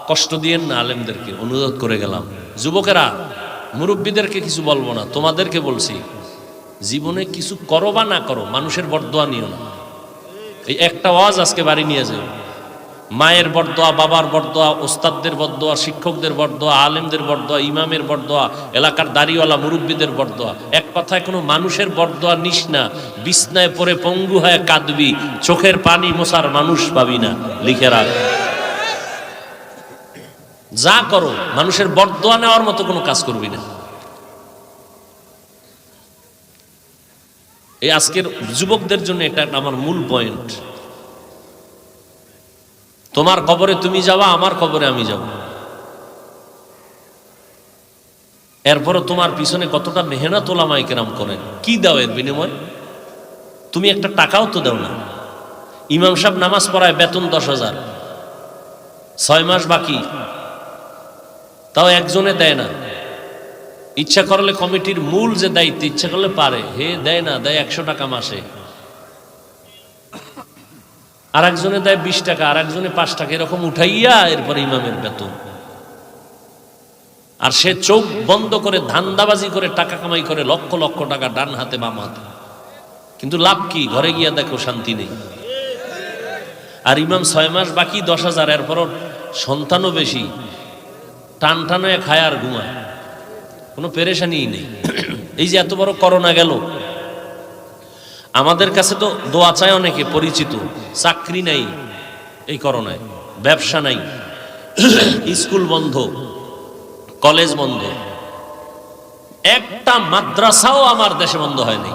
কষ্ট দিয়েন না আলেমদেরকে, অনুরোধ করে গেলাম। যুবকেরা, মুরব্বীদেরকে কিছু বলবো না, তোমাদেরকে বলছি, জীবনে কিছু করো বা না করো, মানুষের বরদোয়া নিও না। এই একটা ওয়াজ আজকে বাড়ি নিয়ে যাও। মায়ের বরদোয়া, বাবার বরদোয়া, ওস্তাদদের বরদোয়া, শিক্ষকদের বরদোয়া, আলেমদের বরদোয়া, ইমামের বরদোয়া, এলাকার দাড়িওয়ালা মুরব্বীদের বরদোয়া, এক কথায় কোনো মানুষের বরদোয়া নিস না। বিছনায় পড়ে পঙ্গু হয়ে কাঁদবি, চোখের পানি মোছার মানুষ পাবি না, লিখে রাখ। যা করো মানুষের বরদোয়া নেওয়ার মতো কোনো কাজ করবি না। এই আজকের যুবকদের জন্য এটা আমার মূল পয়েন্ট। তোমার কবরে তুমি যাবা, আমার কবরে আমি যাব। এরপরও তোমার পিছনে কতটা মেহনত ওলামায়ে কেরাম করেন, কি দাও এর বিনিময়? তুমি একটা টাকাও তো দাও না। ইমাম সাহেব নামাজ পড়ায়, বেতন 10,000, 6 মাস বাকি, তাও একজনে দেয় না। ইচ্ছা করলে কমিটির মূল যে দায়িত্ব, ইচ্ছা করলে পারে, হে দেয় না, দেয় 100 টাকা মাসে। আর একজনে দেয় 20 টাকা, আর একজনে 5 টাকা, এরকম উঠাইয়া এরপরে ইমামের বেতন। আর সে চোখ বন্ধ করে ধান্দাবাজি করে টাকা কামাই করে লক্ষ লক্ষ টাকা, ডান হাতে বাম হাতে। কিন্তু লাভ কি? ঘরে গিয়া দেখো শান্তি নেই। আর ইমাম 6 মাস বাকি, 10,000, এরপরও সন্তানও বেশি, টান টান হয়ে খায় আর ঘুমায়, কোনো পেরেশানিই নেই। এই যে এত বড় করোনা গেল, আমাদের কাছে তো দোয়া চায় অনেকে পরিচিত, চাকরি নাই এই করোনায়, ব্যবসা নাই, স্কুল বন্ধ, কলেজ বন্ধ, একটা মাদ্রাসাও আমার দেশে বন্ধ হয়নি।